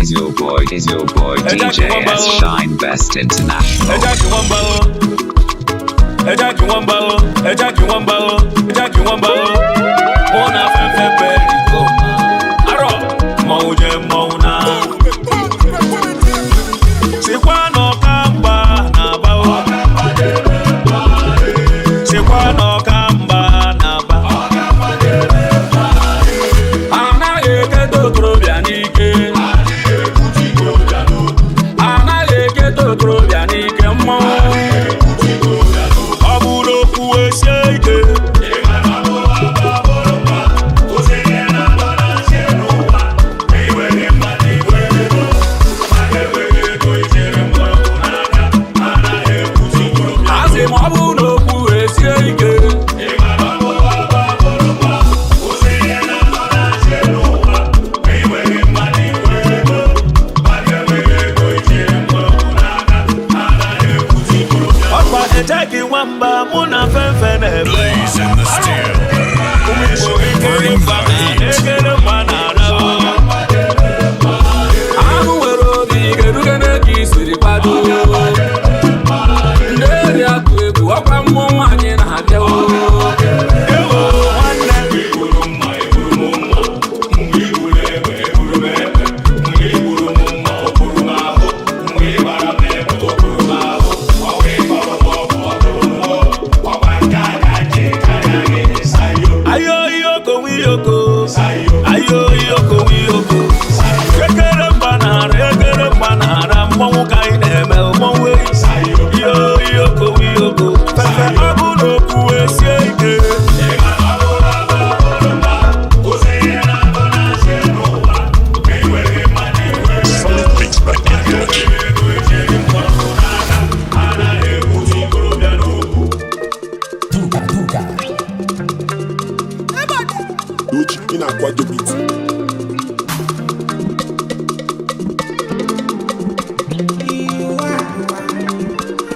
is your boy DJ S Shine Best International. Ejyke Nwamba. Ona fefe go. Aro, mouje mouna. Sikwa no kamba na ba. Sikwa no kamba na ba. Ana eke dokro bianike. Ana eke dokro bianike mo. Aburo kuwe shake. Ejyke Nwamba, muna fefe nebe. Blazing the steel. Bring the heat. Anu wero di gerugene kisiri padu. Nderi akuebu wakwa mwa anyị na hadewo. Ewo nwanne.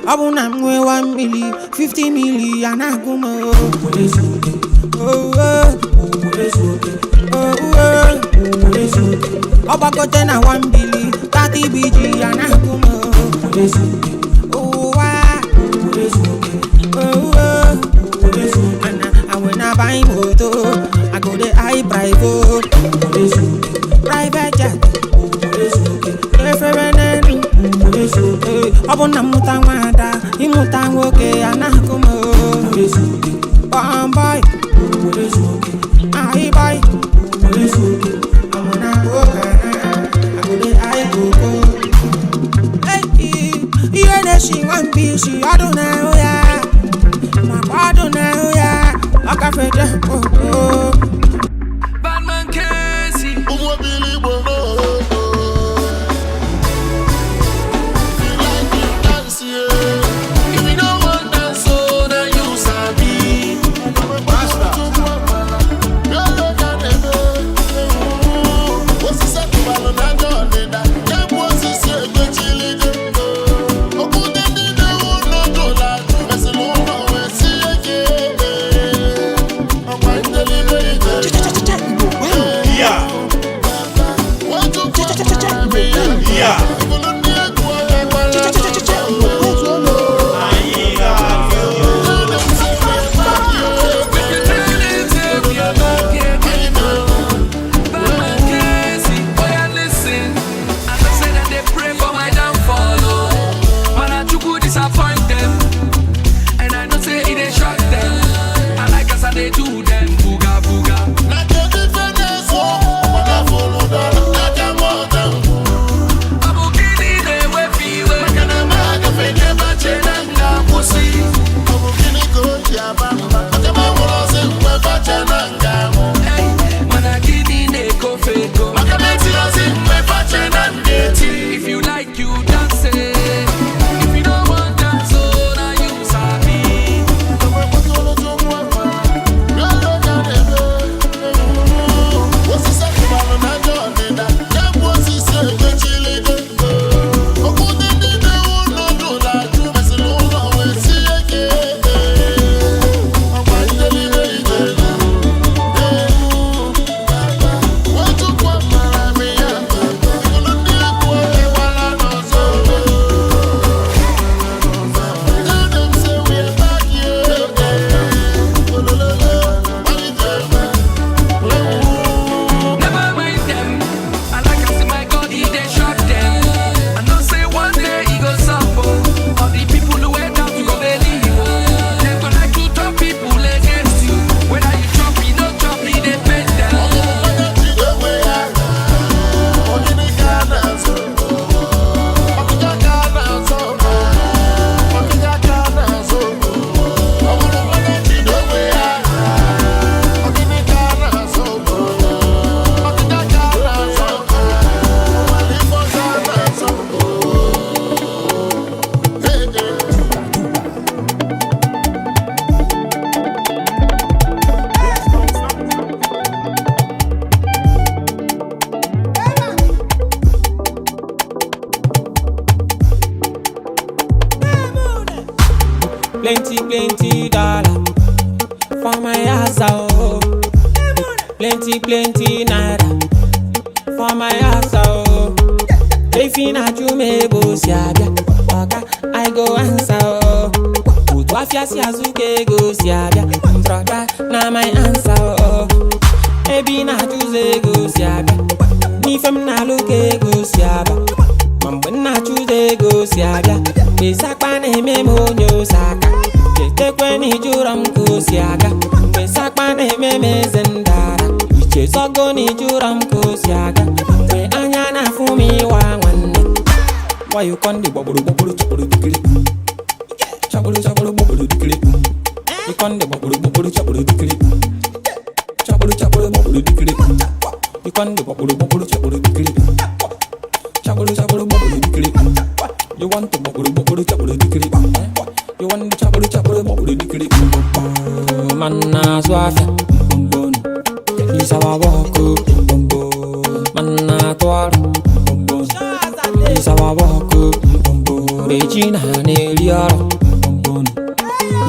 Abuna mwe 1 million, 50 million aguma. Oba kote na 1 billion, 30 BG anaguma. And when I buy moto, I go the high private jet. Abuna muta wada, imuta woke anakuma. Boy, I buy. I wanna go, I go the high go. Hey, you know she want be, she I don't know ya. My body now ya, I can feel it. Batman Kcee. Delivery. plenty dollar for my house, oh. Plenty naira for my house, oh. If you not you me boss ya, waka I go answer, oh. Put wafia si azuke go siya, brother na my answer, oh. Ebi na choose go siya, ni fem na look go siya, mambo na choose go siya, be sakpa ne me monyo saka, te kweni juram go siya, be sakpa ne me zendara, iche sogo ni juram go siya, be anya na fumi wa wanne. Why you can't bubble dikiri? Chabulu bubble dikiri. You can't bubble chabulu dikiri. Chabulu bubble dikiri. You can't bubble chabulu dikiri. Chabulu bubble dikiri. You want to bubble chabulu dikiri. You want the chabulu bubble dikiri. Manna swafia. Isawa wako. Manna twaro. Isawa wako. Regina Neliaro.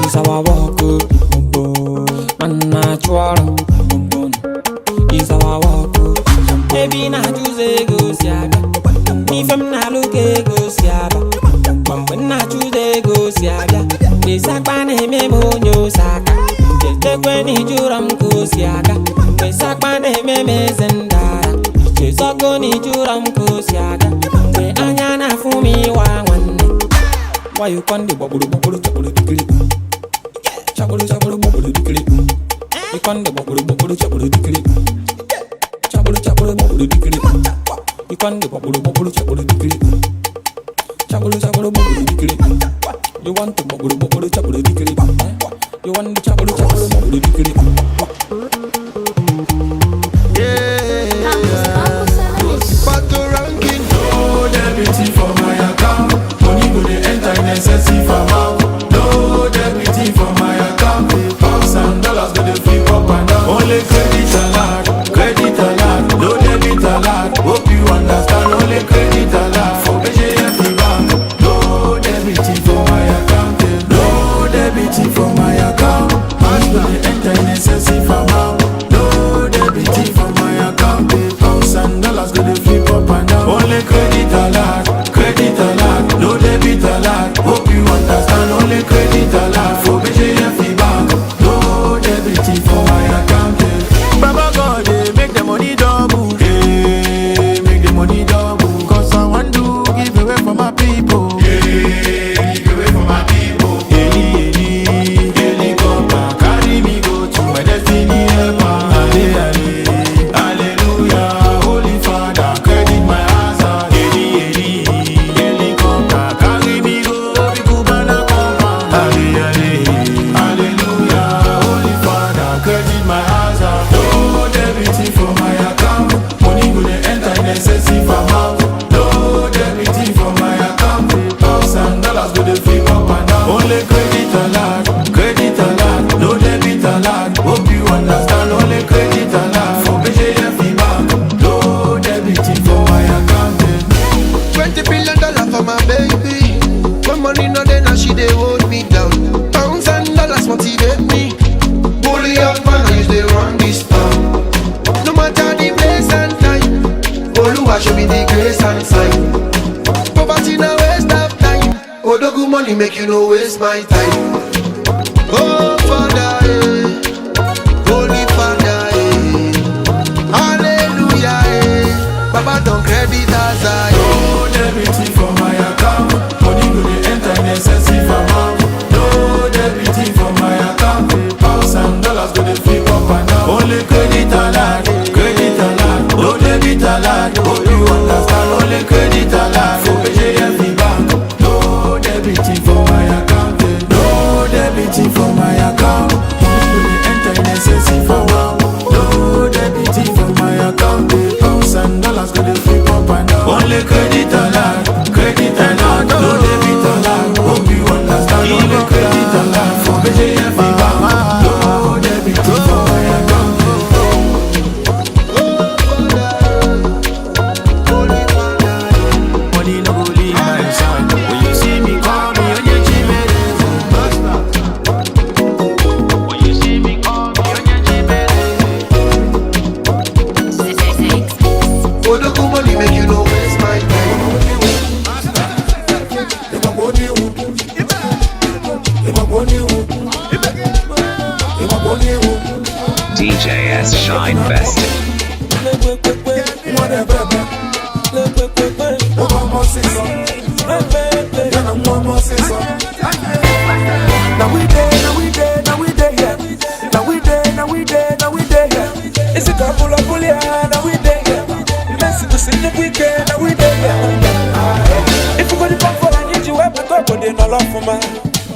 Isawa wako. Manna twaro. Isawa wako. Baby na choose go siaga. Ni fem na look go siaga. Mambo na choose go siaga. Be sakpa ne me monyo saka. Te kweni juram go siaga. Be sakpa ne me zendara. Che sogo ni juram go siaga. Be anya na fumi wa wanne. Why you can't bubble chabulu dikiri? Chabulu bubble dikiri. You can't bubble chabulu dikiri. Chabulu bubble dikiri. You can't bubble chabulu dikiri. Chabulu bubble dikiri. You want to bubble chabulu dikiri? You want the chabulu bubble dikiri? Pato ranking, no debit for my account. Money go dey enter necessity for mouth. No debit for my account. Pounds and dollars go dey flip up and down. Only credit alert, no debit alert. Hope you understand. Only credit alert for Ejyke bank. No debit for my account. No debit for my account. Pounds go dey enter necessity for mouth. No debit for my account. Pounds and dollars go dey flip up and down. Only credit alert, no debit alert. Hope you understand. Only credit alert for Ejyke bank. No debit for my account. Baba God, make the money double. Make the money double. Cause I want to give away for my people. Give away for my people. Helicopter, carry me go to my destiny. Hallelujah, Holy Father, credit my answer. Helicopter, carry me go, people gonna come. Hallelujah, Holy Father, credit my answer. No debit for my account. Money go dey enter necessity for mouth. No debit for my account. Pounds and dollars go dey flip up and down. Only credit alert, no debit alert. Hope you understand. Only credit alert for Ejyke bank. No debit for my account. $20 billion for my baby. When money no dey, now she dey hold me down. Pounds and dollars motivate me. Bully up and I use they run this town. No matter the place and time, Oluwa show me the grace and sign. Poverty no waste of time. Odogu money make you no waste my time. Oh Father, Holy Father, Hallelujah, Baba don't credit as I. No debit for my account. Money go dey enter necessity for mouth. No debit for my account. Pounds and dollars go dey flip up and down. Only credit alert, no debit alert. Hope you understand. Only credit alert for Ejyke bank. No debit for my account. No debit for my account. Money go dey enter necessity for mouth. No debit for my account. Pounds and dollars go dey flip up and down. Only credit alert, no debit alert. Hope you understand. Only credit alert for Ejyke bank. No debit for my account. Money no go leave my side. When you see me, call me Ejyke. siso. Yana mwa siso. Now we there, now we there, now we there, yeah. Now we there, now we there, now we there, yeah. It's a couple of bully, now we there, yeah. Messy to sing the weekend, now we there, yeah. If you go to back for I need you, I but up, but they no love for man.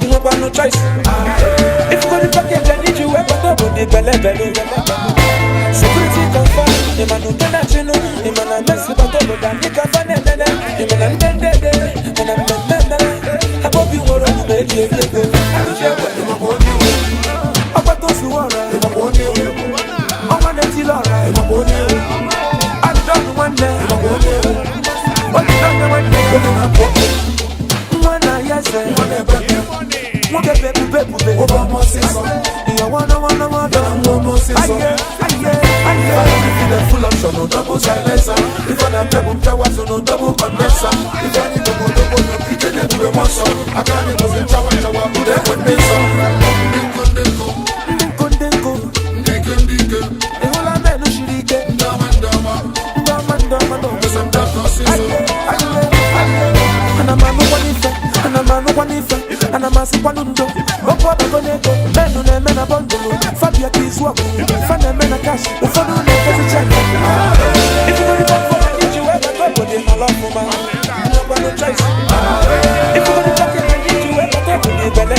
You no got no choice. If you go to package, I need you, I but up, but they belly. Security confirm, the man who don't you know, the man I mess with, but over that, you can't find it, the man I'm dead, and I'm I hope you were on the bed, you go. I got those who are right, I want to tell all right, I don't want that, what you don't want that, one I yes, one baby, Obama siso. you want Mwa siso. Full option, no double silencer. If I'm double power, so no double condenser. If I need double, no kitchen, then do a muscle. I can't even say chawa, put that with me, so. Ndike. the whole of men, no shirike, Ndama. no. Cause I'm that no siso. And a man who want it, and a massive panundo. What I gonna go? Men on a men a bundle. Fabia Kcee walk. Fan a men a cash. The fun on the check. If you want to go, I need you ever go, but they no love for man. No got no choice. If you want to talk, I need you ever go, but they belly.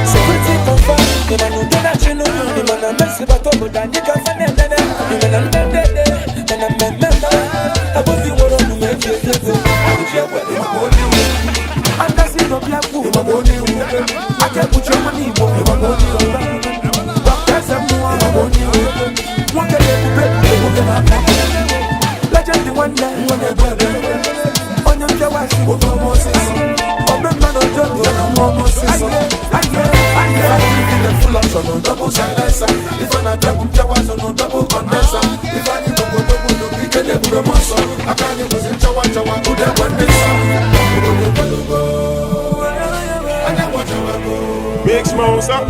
Security confirm. The man who don't you know, the man a mess with a top, but you can't find it. The man I'm dead, and I'm I hope you want to make it go. And that's it, no black woman. I can't put your money in doctors and more. One can legend the one day on your jawas. Full option, no double silencer. If I'm not double power, so no double condenser. If I need double, no kitchen, then do a muscle. I can't even say chawa, put that with me, so. Big Smoke, sir.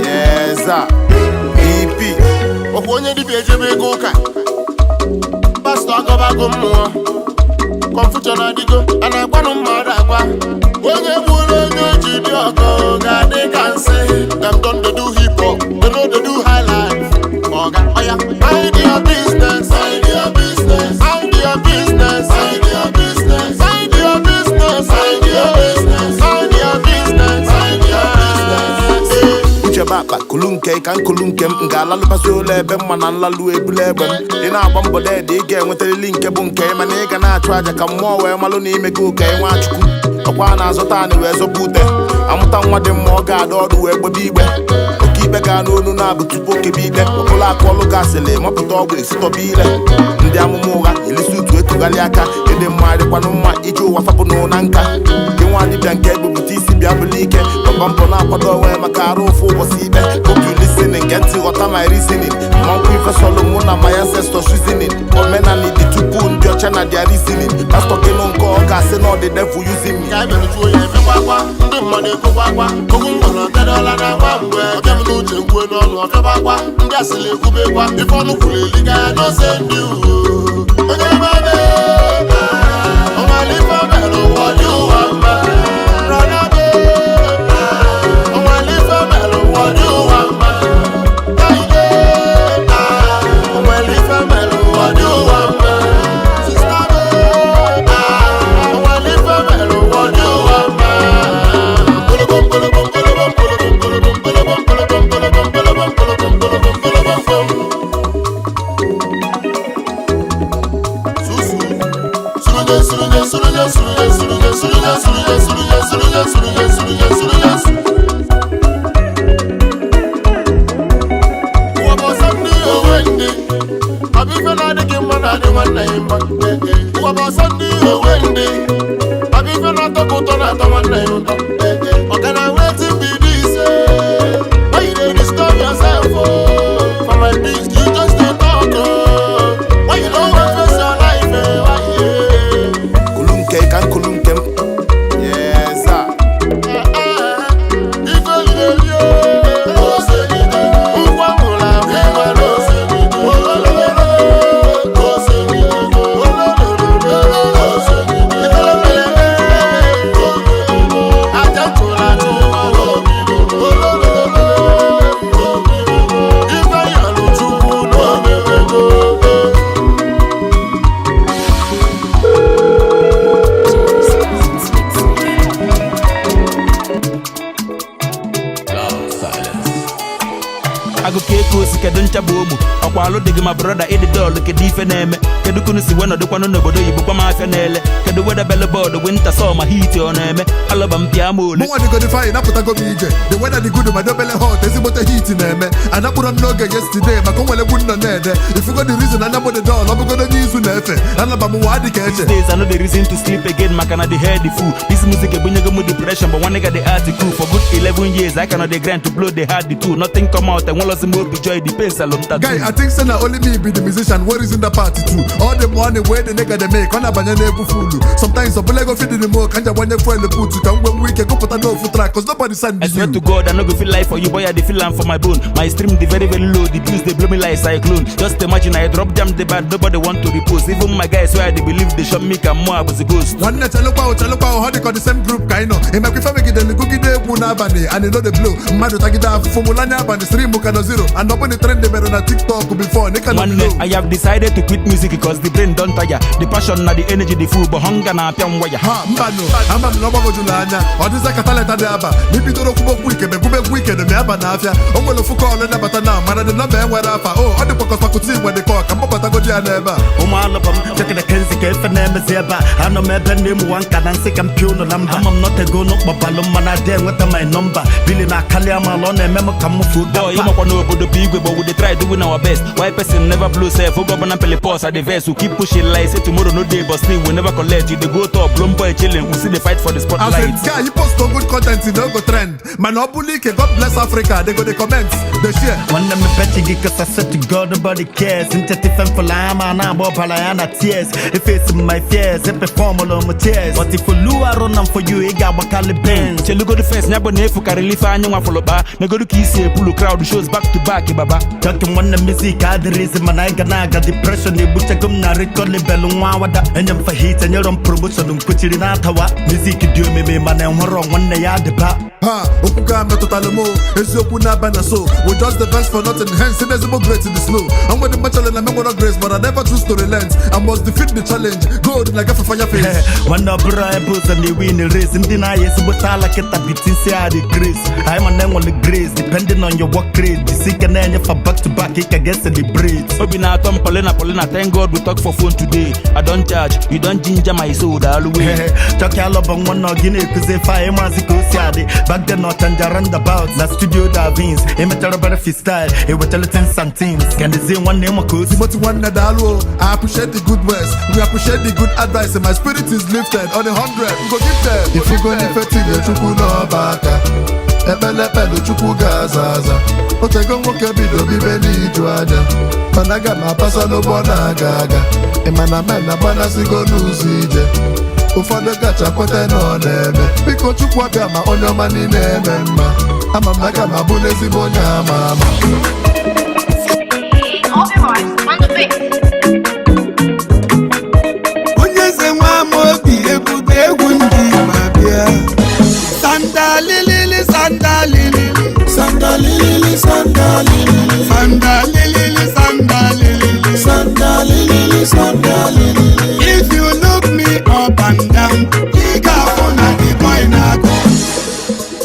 Yes, sir. EP. Okonye di beje be go ka. Pastor go ba go mo. Confusion adigo, ana gba no mara agba. Onye buru onye jidi ogo ga dey can say. Them don dey do hip hop, they know they do high life. Oga, oya, mind your business, mind your business, mind your business, mind your business, mind your business, mind your business, mind your business, mind your business. Uche baba, kulunke kan kulunke ngala lu pasole be mana lalu ebulebe. Ina abambo de ige nwetele nke bụ nke mana ị ga na-achụ aja ka mmụọ wee malụ na ime gị ụka nwa chukwu. Ọkwa na-azụta anyị wee zọbute amụta nwa dị mma ọ ga-adọ ọdụ wee gbebe igbe. Oke ikpe ga n'onu na-abụ tupu okebe ikpe ọbụla akụ ọlụ gasịlị mapụta ọgwụ esitọba ile. Ndị amụma ụgha elisi utu etugharị aka ịdị mma dịkwanụ mma iji ụwa fapụ na nka. Gị nwa dibịa nke egbupụta isi bịa bụlụ ike papa mpọ na-akwado onwe maka arụ ofu ụbọchị ikpe. Obi listening nke ntị ghọta my reasoning. Mmankwụ ife sọlụ mụ na my ancestors reasoning. Omenani dị tupu ndị ọcha na their reasoning. Pastọ gị nụ nke ọ ga-asị na ọ dị devil using me. Ndị mmadụ ekwukwakwa okwu ngwọrọ ọtadọla na agba mgbe ọbịa m n'uche nkwe n'ọnụ ọfịabakwa ndị asịrị ekwubekwa ife ọnụ kwuru eliga ya n'ose ndị onye mmadụ ọnwale ife mere ụwa dị ụwa mma rọnabe ọnwale ife mere ụwa dị ụwa mma kaide ọnwale ife mere ụwa dị ụwa mma sistabe ọnwale ife mere ụwa dị ụwa mma. Ago keko si kedu nchabomu. Okwalo digi my brother in the door look at ife neme. Kedu kunu si weno de kwano nobodo yibu kwa mafia nele. Kedu weather bellboard winter summer heat on eme. Alabam piamole. Mo wadi go define na puta go mije. The weather the good my double hot ezigbote heat neme. And I put on noge yesterday ma konwele bunno nede. If you got the reason and the door, I'm gonna use nefe. Alabam wadi keche. Days I know the reason to sleep again, makana the head the fool. This music a bunya go depression, but one nigga the article for good 11 years. I cannot the grind to blow the hard the two. Nothing come out and one lost more to joy the pace alone. Guy, I think so now only me be the musician. What is in the party too? All the money where the nigga they make on a banana fulu. Sometimes a bullet fit in the more can you want your friend the put to come when we can go put a no foot track cause nobody send me. I swear to God, I no go feel life for you, boy. I dey feel am for my bone. My stream the very low, the views they blow me like cyclone. Just imagine I drop jam the bad, nobody want to repost. Even my guys swear they believe they shot me come more was a ghost. One night chalo how they call the same group kaino. In my family get the cookie day punabani and you know the blow. Madu tagida formulanya and the stream mukano zero and nobody trend the better on TikTok before. One day I have decided to quit music because the brain don't tire. The passion, na the energy, the food, but hunger na piam wire. Ha mbano, ama mnoba gojulanya. Odiza kataleta daba. Nipi toro kubo weekend, kube weekend me aba na afya. Onwelo fuko ole na batana, mana the number enwe rafa. Oh, odi pokos pakuti when they call, kamo bata godi aneba. Alabam, check the Kcee if name is Zeba. I know me ben name one can and sick and pure number. I'm not a go no babalum man I dare with my number. Billy na Kaliama alone and memo come food. Oh, you know about the big but we dey try doing our best. Why person never blow self, who government pele pause at the verse, who keep pushing lies, say tomorrow no day, but still we never collect you. They go top, blown boy chilling, we see the fight for the spotlight. I said, yeah, you post no good content, you don't go trend. Man, Obulike, God bless Africa, they go the comments, they share. One of me petty because I said to God nobody cares. Into different for lama and I'm palayana tears. If it's my fears, if perform all on my tears. But if you lose, I run for you, I got Wakali Ben. Tell you go the first, never nefu carry find you follow back. No go to Kcee, pull a crowd shows back to back, baba. Talking one the music, I the reason man I got depression, they butcher come na record the belong wada. And I'm for heat and you're on promotion, don't put it in Atawa. Music do me, man, and wrong one day I depart. Ha, Okugamba Totalamo, Ezokuna Banaso. We just the best for nothing, hence it is more great in the snow. I'm with the material and I'm with grace, but I never choose to relent. I must defeat the challenge. Good like a fire face. One of bribes and they win the race. And deny yes, but I like it a bit inside the grace. I'm an annual grace, depending on your work rate. The sick and then for back to back, it can get celebrate. Obina Tom Polena, thank God we talk for phone today. I don't charge, you don't ginger my soul all the way. Talk all about one or Guinea, because if I am as it goes, back then not and roundabout. La studio da Vince, a metal benefit style, a will tell it 10 centimes. Can they say one name of course? But one Nadalo, I appreciate the good words, we appreciate the good advice, and my spirit is lifted on 100. Go give them. If you go to fetting your chukuno baka, Ebele chuku gazaza, Otego Mokebido Bibeli Juada, Panaga Pasalo Bonagaga, Emanamana Banasigo Luzije, Ufanda Gacha Kote no neme, Biko Chukwagama on your money name, Amamagama Bunezi Bonya Mama. All your voice on the beat. Sandalili, sandalili, sandalili, sandalili, sandalili, sandalili, sandalili, sandalili. If you look me up and down, you got one at the boy na go.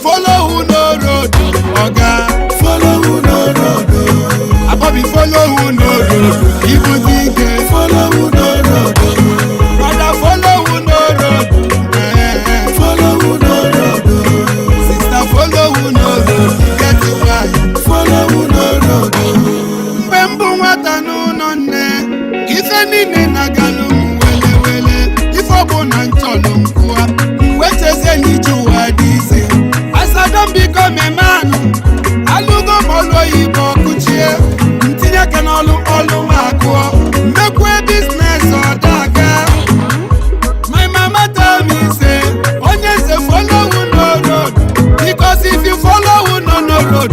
Follow who no road, oga. Follow who no road, Abobi follow who no road. People think follow who no road, brother follow who no road. Follow who no road, sister follow who no road. Get it right, follow who no road. Mbembu wata no nonne, ife nine na galum wele wele. Ifo bona ncholo mkua, weteze ni juwa dize. As I don't become a man, alugo molo ibo kuchie. Mtinya kanolu olu makwa, mekwe business odaga. My mama tell me say, follow who no road, because if you follow who no road,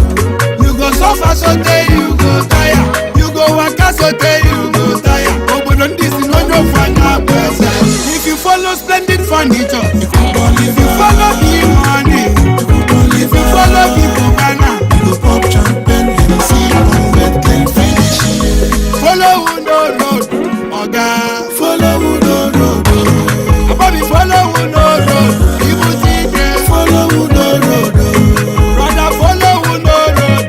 you go suffer so day you go tire, you go waka so day you go tire. Obodo this no no fun person. If you follow splendid furniture, if you follow big money, if you follow people banana, you go pop champagne and see red can finish. Follow who no road, oga. Follow who no road, Abobi follow who no road. Follow who no road, brother follow who no road,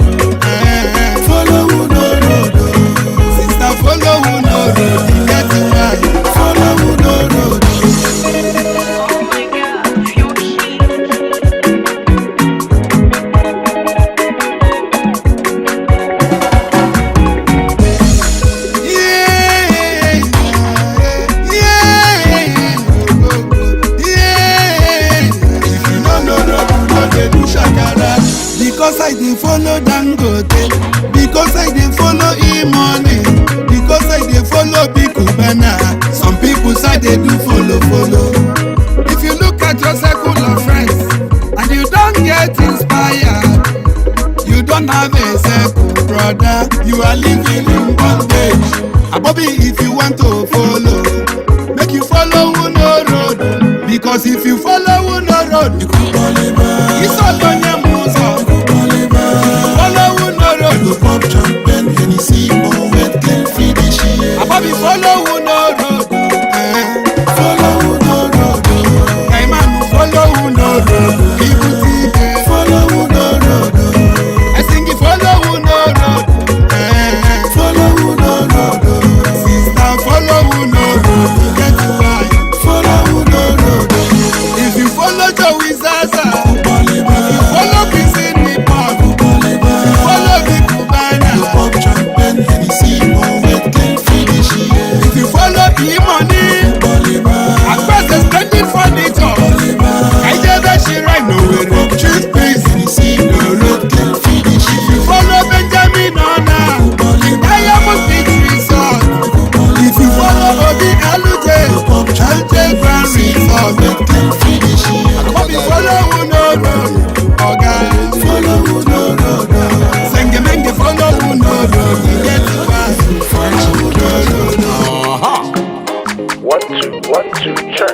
I dey follow Dangote, because I dey follow E-money, because I dey follow Big Cubana. Some people say they do follow. If you look at your circle of friends and you don't get inspired, you don't have a circle, brother. You are living in bondage. Bobby, if you want to follow, make you follow no road, because if you follow no road, you could it's all on your muso. Follow no road, you pop champagne, Hennessy, or wet can finish it. Bobby, follow no road, follow no road. Hey man, follow no road. People see follow no road. I sing it, follow no road. Follow no road. Sister, follow no road. Get why? Follow no road. If you follow Joey Zaza, if you follow Kcee Nippon, if you follow Big Cubana, you pop champagne, Hennessy, or wet can finish it. If you follow E-money, across the splendid furniture, I never she right nowhere. Choose peace, no road can finish it. If you follow Benjamin Ona, the Diamond Beach Resort. If you follow Obi Alute, Alute Grand Resort. If you follow Uno Road, Oga, follow Uno Road. Sengemenge follow Uno Road. Get to pass, follow Uno Road. 1, 2, check.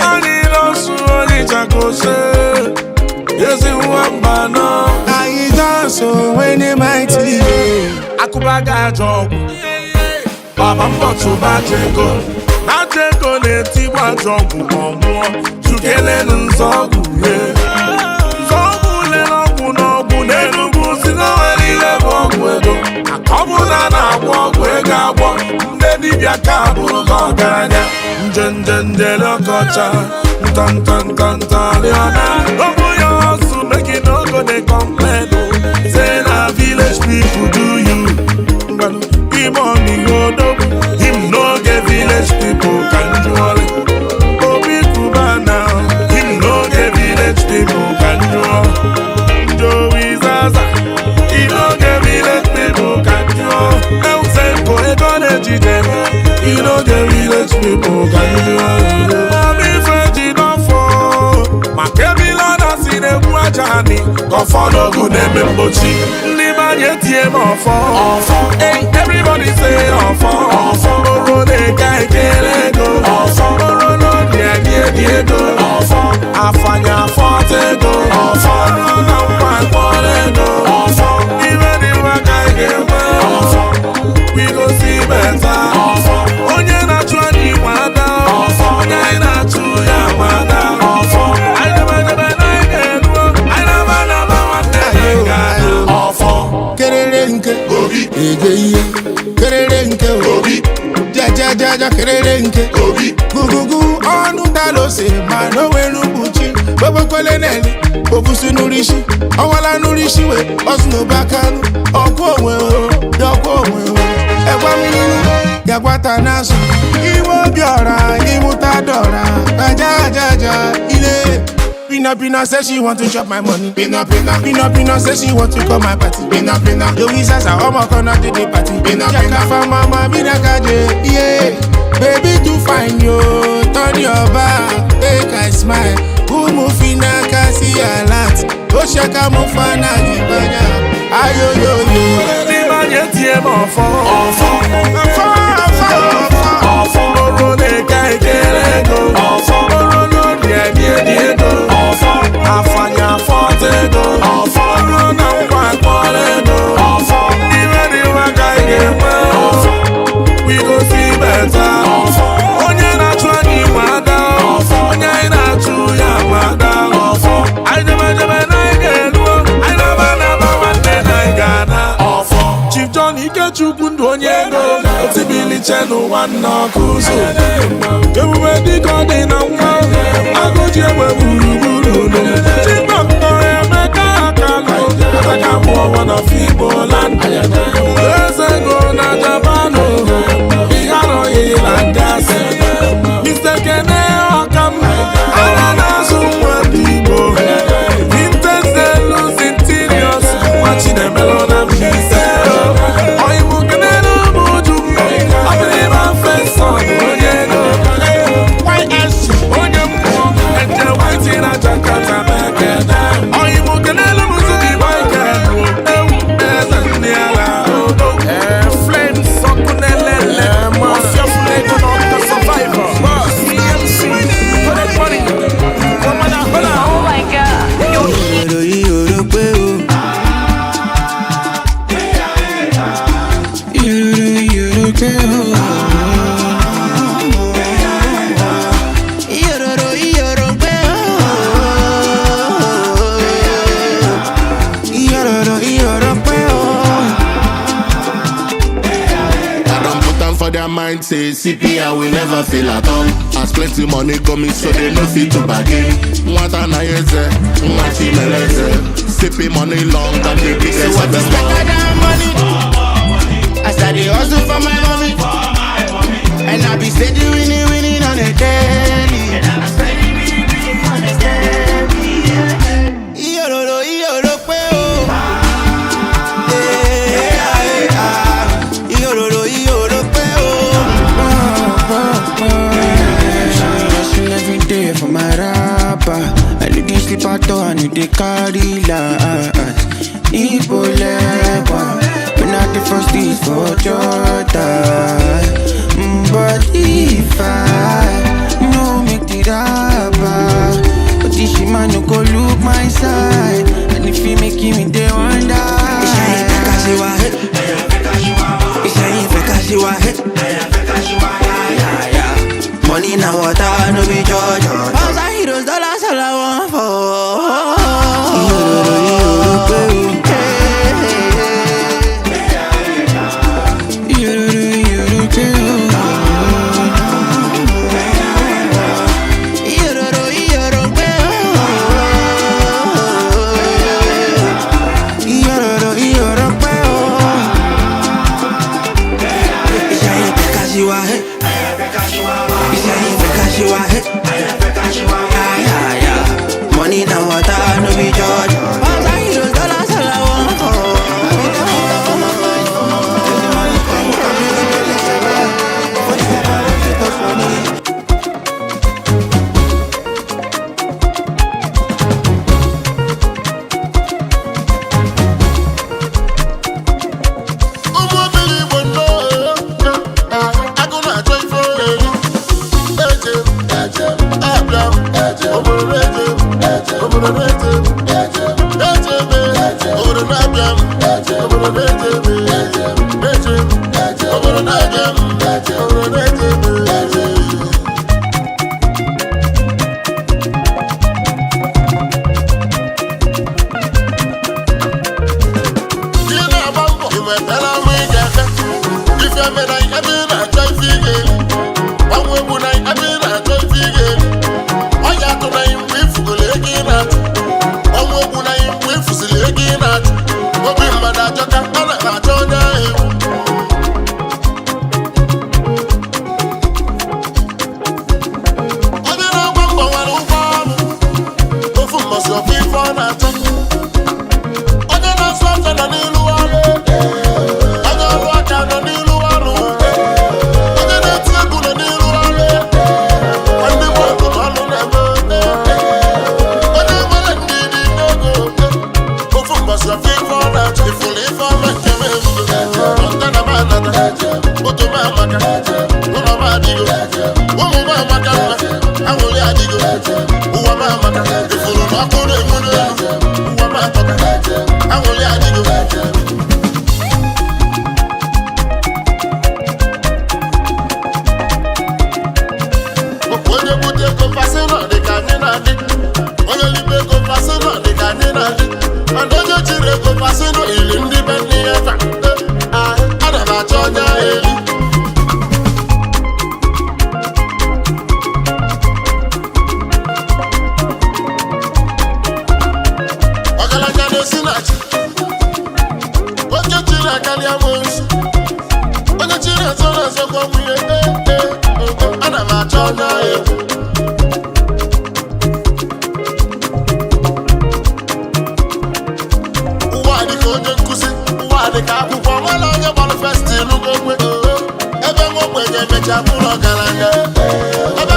Anyidons only Kcee. Yes, Nwamba no. Anyidons when they mighty. Akubaga job. Baba mbotu bajego. Bajego leti wa job omo. Jukele nzogu ye. Zogu le nogu nogu nenugu sino eliwe bogwedo. Akomuna na bogwega bo. Ndedi biaka burugo garanya. Njenjele kocha. Leona. Open your house to make it no go they complain. Say na village people do you. E-money go down. Him no get village people control. Obi Cubana. Him no get village people control. Joey Zaza. He no get village people control. El Senko Ejyke. He no get village people control. Follow good name Mbochi. Libanye tie Hey, everybody say Oro de kai kelego. Oro no diego. Afanya fortego. Oro na kwalego. Even if I get we go see better. Onye na chwani wada. Onye na chuya wada. Ejyke, kererenke obi, jaja kererenke obi, gugugu onu dalose mano wenu buchi, bobo kwele neli, obusu nurishi, awala nurishi we, osno bakanu, okwo onwe ewa mininu, yagwata nasu, iwo biora, imuta dora, jaja ile. Pina says she want to chop my money. Pina says she want to call my party. Pina Joey Zaza, Omo corner to the party. Jaka for mama, Pina kaje, yeah. Baby to find you, turn your back, make I smile. Umufina kasi alat, Oshaka mufana jibanya. Ayo yo. Libanye tie Oro de kai kelego. Oro no diego. Afanya fortego. Oro na kwalego. Even if I get we go see better. Onye na chwani wada. Onye na chuya wada. I never one day I gana. Chief John Ikechukwu ndu onyego. Otibili chenu wana kuzo. Ewe diko di na nwa. Agoji ewe buru. Chiboko emeka akalo. Ataka mwa wana Igbo land. Eze go na Japano. Iharo ilandase. Mr. Kene Okam. never feel at all. As plenty money coming, so they no fit to bargain. Nwata na yeze, nwachi meleze. Sipping money long and the biggest so what is better than money? I started hustle for my mommy. And I be steady winning on a daily. And I be steady winning on a daily. Iyororo pe o. Iyororo pe o. Hustle every day for my rapper. I need to sleep out though, I need to carry last. Igbo lewa, when I the first is for Jordan. But if I no make the rapper, but this man no go look my side. And if he making me they wonder, it's ain't because you are hit. It's ain't because you are hit. Money now water no be judge. All the heroes dollars all I want for. Money now water no be judge. All the heroes dollars all I want for. Ebe